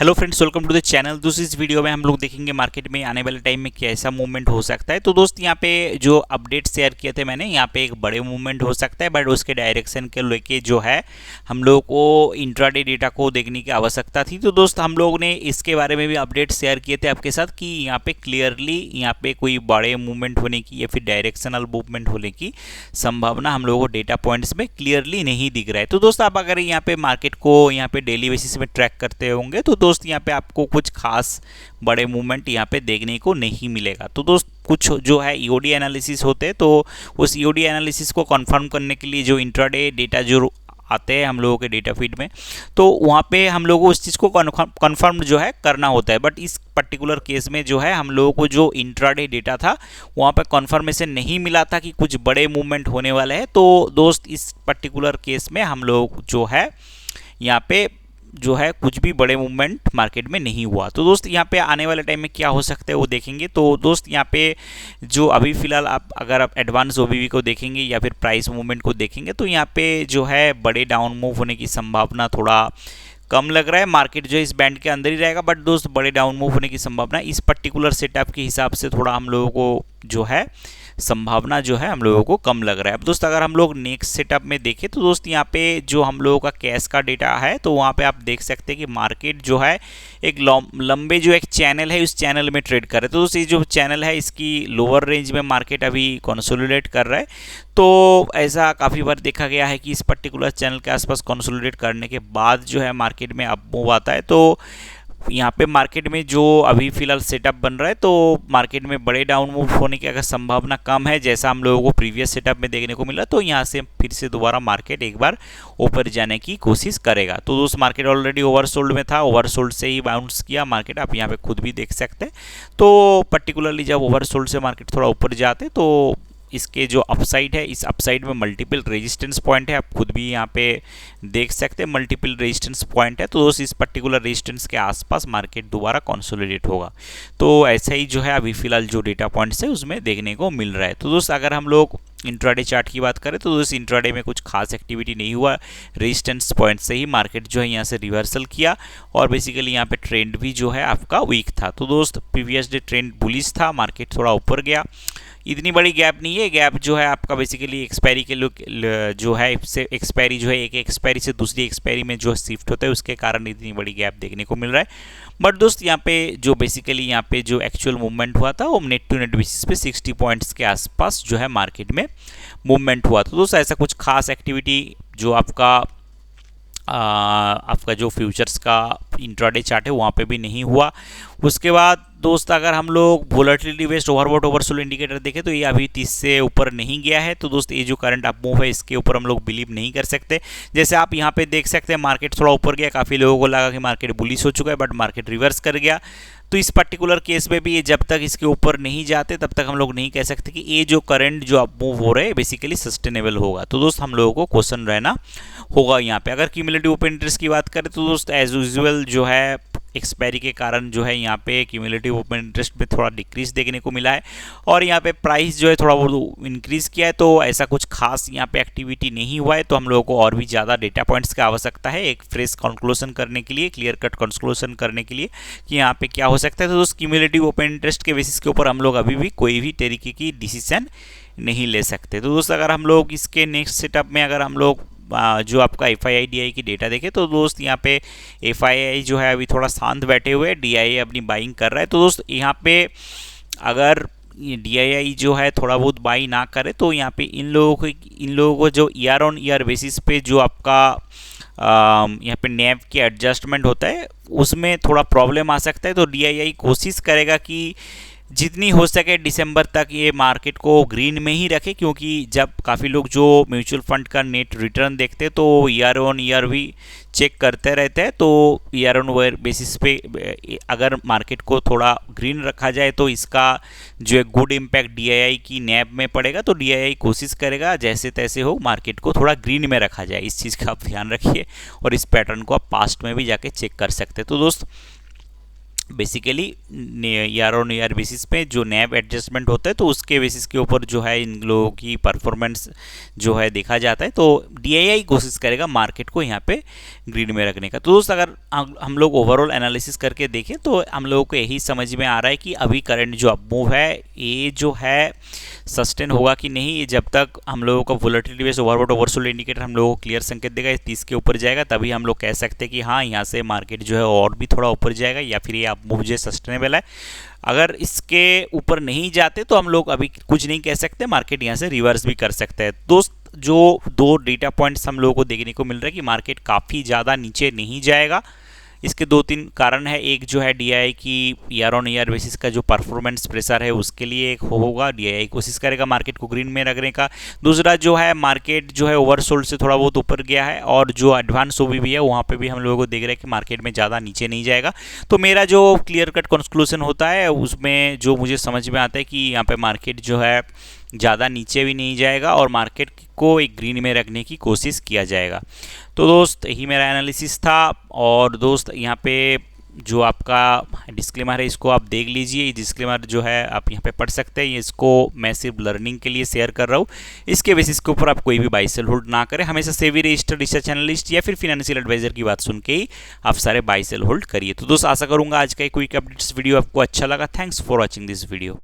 Hello friends, welcome to the channel. दोस्त इस video में हम लोग देखेंगे मार्केट में आने वाले टाइम में कैसा मूवमेंट हो सकता है। तो दोस्त यहाँ पे जो अपडेट शेयर किए थे मैंने, यहाँ पे एक बड़े मूवमेंट हो सकता है, बट उसके डायरेक्शन के लेके जो है हम लोग को इंट्राडे डेटा को देखने की आवश्यकता थी। तो दोस्त हम लोग ने इसके बारे में भी अपडेट शेयर किए थे आपके साथ कि यहाँ पे क्लियरली यहाँ पे कोई बड़े मूवमेंट होने की या फिर डायरेक्शनल मूवमेंट होने की संभावना हम लोगों को डेटा पॉइंट्स में क्लियरली नहीं दिख रहा है। तो दोस्त आप अगर यहाँ पे मार्केट को यहाँ पे डेली बेसिस में ट्रैक करते होंगे तो दोस्त यहाँ पे आपको कुछ खास बड़े मूवमेंट यहाँ पे देखने को नहीं मिलेगा। तो दोस्त कुछ जो है ईओडी एनालिसिस होते हैं, तो उस ईओडी एनालिसिस को कंफर्म करने के लिए जो इंट्राडे डेटा जो आते हैं हम लोगों के डेटा फीड में, तो वहाँ पे हम लोगों को उस चीज़ को कन्फर्म जो है करना होता है। बट इस पर्टिकुलर केस में जो है हम लोगों को जो इंट्राडे डेटा था वहाँ पे कन्फर्मेशन नहीं मिला था कि कुछ बड़े मूवमेंट होने वाले हैं। तो दोस्त इस पर्टिकुलर केस में हम लोग जो है यहाँ पे जो है कुछ भी बड़े मूवमेंट मार्केट में नहीं हुआ। तो दोस्त यहाँ पे आने वाले टाइम में क्या हो सकता है वो देखेंगे। तो दोस्त यहाँ पे जो अभी फिलहाल अगर आप एडवांस ओबीवी को देखेंगे या फिर प्राइस मूवमेंट को देखेंगे तो यहाँ पे जो है बड़े डाउन मूव होने की संभावना थोड़ा कम लग रहा है। मार्केट जो इस बैंड के अंदर ही रहेगा, बट दोस्त बड़े डाउन मूव होने की संभावना इस पर्टिकुलर सेटअप के हिसाब से थोड़ा हम लोगों को जो है संभावना जो है हम लोगों को कम लग रहा है। अब दोस्त अगर हम लोग नेक्स्ट सेटअप में देखें तो दोस्त यहाँ पे जो हम लोगों का कैश का डेटा है, तो वहाँ पे आप देख सकते हैं कि मार्केट जो है एक लंबे जो एक चैनल है उस चैनल में ट्रेड कर रहे हैं। तो दोस्त ये जो चैनल है इसकी लोअर रेंज में मार्केट अभी कंसोलिडेट कर रहा है। तो ऐसा काफ़ी बार देखा गया है कि इस पर्टिकुलर चैनल के आसपास कंसोलिडेट करने के बाद जो है मार्केट में अप मूव आता है। तो यहाँ पे मार्केट में जो अभी फिलहाल सेटअप बन रहा है तो मार्केट में बड़े डाउन मूव होने की अगर संभावना कम है, जैसा हम लोगों को प्रीवियस सेटअप में देखने को मिला, तो यहाँ से फिर से दोबारा मार्केट एक बार ऊपर जाने की कोशिश करेगा। तो दोस्त मार्केट ऑलरेडी ओवरसोल्ड में था, ओवरसोल्ड से ही बाउंस किया मार्केट, आप यहाँ पे खुद भी देख सकते हैं। तो पर्टिकुलरली जब ओवरसोल्ड से मार्केट थोड़ा ऊपर जाते तो इसके जो अपसाइड है, इस अपसाइड में मल्टीपल रेजिस्टेंस पॉइंट है, आप खुद भी यहाँ पे देख सकते हैं मल्टीपल रेजिस्टेंस पॉइंट है। तो दोस्त इस पर्टिकुलर रेजिस्टेंस के आसपास मार्केट दोबारा कंसोलिडेट होगा। तो ऐसा ही जो है अभी फिलहाल जो डेटा पॉइंट्स है उसमें देखने को मिल रहा है। तो दोस्त अगर हम लोग इंट्राडे चार्ट की बात करें तो दोस्त इंट्राडे में कुछ खास एक्टिविटी नहीं हुआ, रेजिस्टेंस पॉइंट से ही मार्केट जो है यहाँ से रिवर्सल किया और बेसिकली यहाँ पे ट्रेंड भी जो है आपका वीक था। तो दोस्त प्रीवियस डे ट्रेंड बुलिश था, मार्केट थोड़ा ऊपर गया, इतनी बड़ी गैप नहीं है। गैप जो है आपका बेसिकली एक्सपायरी के जो है एक्सपायरी जो है एक एक्सपायरी से दूसरी एक्सपायरी में जो शिफ्ट होता है उसके कारण इतनी बड़ी गैप देखने को मिल रहा है। बट दोस्त यहाँ पे जो बेसिकली यहाँ पे जो एक्चुअल मूवमेंट हुआ था वो नेट टू नेट बेसिस पे 60 पॉइंट्स के आसपास जो है मार्केट में मूवमेंट हुआ था। दोस्त ऐसा कुछ खास एक्टिविटी जो आपका जो फ्यूचर्स का इंट्राडे चार्ट है वहाँ पे भी नहीं हुआ। उसके बाद दोस्त अगर हम लोग volatility based overbought oversold indicator देखें तो ये अभी 30 से ऊपर नहीं गया है। तो दोस्त ये जो करंट अप मूव है इसके ऊपर हम लोग बिलीव नहीं कर सकते। जैसे आप यहाँ पे देख सकते हैं मार्केट थोड़ा ऊपर गया, काफ़ी लोगों को लगा कि मार्केट बुलिश हो चुका है, बट मार्केट रिवर्स कर गया। तो इस पर्टिकुलर केस में भी ये जब तक इसके ऊपर नहीं जाते तब तक हम लोग नहीं कह सकते कि ये जो करंट जो अप मूव हो रहे हैं बेसिकली सस्टेनेबल होगा। तो दोस्त हम लोगों को क्वेश्चन रहना होगा यहाँ पे। अगर क्यूमुलेटिव ओपन इंटरेस्ट की बात करें तो दोस्त एज यूजुअल जो है एक्सपायरी के कारण जो है यहाँ पे क्यूमुलेटिव ओपन इंटरेस्ट में थोड़ा डिक्रीज देखने को मिला है और यहाँ पे प्राइस जो है थोड़ा बहुत इंक्रीज किया है। तो ऐसा कुछ खास यहाँ पे एक्टिविटी नहीं हुआ है। तो हम लोगों को और भी ज़्यादा डेटा पॉइंट्स की आवश्यकता है एक फ्रेश कंक्लूजन करने के लिए, क्लियर कट कंक्लूजन करने के लिए कि यहाँ पे क्या हो सकता है। तो दोस्त क्यूमुलेटिव ओपन इंटरेस्ट के बेसिस के ऊपर हम लोग अभी भी कोई भी तरीके की डिसीजन नहीं ले सकते। तो दोस्त अगर हम लोग इसके नेक्स्ट सेटअप में अगर हम लोग जो आपका FII-DI की डेटा देखें तो दोस्त यहाँ पे FII जो है अभी थोड़ा शांत बैठे हुए, DII अपनी बाइंग कर रहा है। तो दोस्त यहाँ पे अगर DII जो है थोड़ा बहुत बाई ना करे तो यहाँ पे इन लोगों को जो ईयर ऑन ईयर बेसिस पे जो आपका यहाँ पे नैव के एडजस्टमेंट होता है उसमें थोड़ा प्रॉब्लम आ सकता है। तो DII कोशिश करेगा कि जितनी हो सके दिसंबर तक ये मार्केट को ग्रीन में ही रखे, क्योंकि जब काफ़ी लोग जो म्यूचुअल फंड का नेट रिटर्न देखते हैं तो ईयर ऑन ईयर भी चेक करते रहते हैं। तो ईयर ऑन ईयर बेसिस पे अगर मार्केट को थोड़ा ग्रीन रखा जाए तो इसका जो एक गुड इम्पैक्ट DII की नैब में पड़ेगा। तो DII कोशिश करेगा जैसे तैसे हो मार्केट को थोड़ा ग्रीन में रखा जाए। इस चीज़ का आप ध्यान रखिए और इस पैटर्न को आप पास्ट में भी जाके चेक कर सकते हैं। तो दोस्त basically year on year basis पे जो नैव एडजस्टमेंट होता है तो उसके बेसिस के ऊपर जो है इन लोगों की परफॉर्मेंस जो है देखा जाता है। तो DII कोशिश करेगा मार्केट को यहाँ पे ग्रीन में रखने का। तो दोस्त अगर हम लोग ओवरऑल एनालिसिस करके देखें तो हम लोगों को यही समझ में आ रहा है कि अभी करंट जो अप मूव है ये जो है सस्टेन होगा कि नहीं, ये जब तक हम लोगों का volatility base overbought oversold indicator हम लोगों को क्लियर संकेत देगा 30 के ऊपर जाएगा, तभी हम लोग कह सकते हैं कि हाँ यहाँ से मार्केट जो है और भी थोड़ा ऊपर जाएगा या फिर ये अप मूव जो सस्टेनेबल है। अगर इसके ऊपर नहीं जाते तो हम लोग अभी कुछ नहीं कह सकते, मार्केट यहाँ से रिवर्स भी कर सकता है। दोस्त जो दो डेटा पॉइंट्स हम लोगों को देखने को मिल रहा है कि मार्केट काफ़ी ज़्यादा नीचे नहीं जाएगा, इसके दो तीन कारण है। एक जो है DII की ईयर ऑन ईयर बेसिस का जो परफॉर्मेंस प्रेशर है उसके लिए एक होगा, DII कोशिश करेगा मार्केट को ग्रीन में रखने का। दूसरा जो है मार्केट जो है ओवरसोल्ड से थोड़ा बहुत ऊपर गया है और जो एडवांस OB भी है वहाँ पे भी हम लोगों को देख रहे हैं कि मार्केट में ज़्यादा नीचे नहीं जाएगा। तो मेरा जो क्लियर कट कंक्लूजन होता है उसमें जो मुझे समझ में आता है कि यहाँ पे मार्केट जो है ज़्यादा नीचे भी नहीं जाएगा और मार्केट को एक ग्रीन में रखने की कोशिश किया जाएगा। तो दोस्त यही मेरा एनालिसिस था। और दोस्त यहाँ पे जो आपका डिस्क्लेमर है इसको आप देख लीजिए, ये डिस्क्लेमर जो है आप यहाँ पे पढ़ सकते हैं, इसको मैं सिर्फ लर्निंग के लिए शेयर कर रहा हूँ। इसके बेसिस के ऊपर आप कोई भी बाय सेल होल्ड ना करें, हमेशा सेबी रजिस्टर्ड रिसर्च एनालिस्ट या फिर फाइनेंशियल एडवाइजर की बात सुन के ही आप सारे बाय सेल होल्ड करिए। तो दोस्त आशा करूँगा आज का क्विक अपडेट्स वीडियो आपको अच्छा लगा। Thanks for watching this video.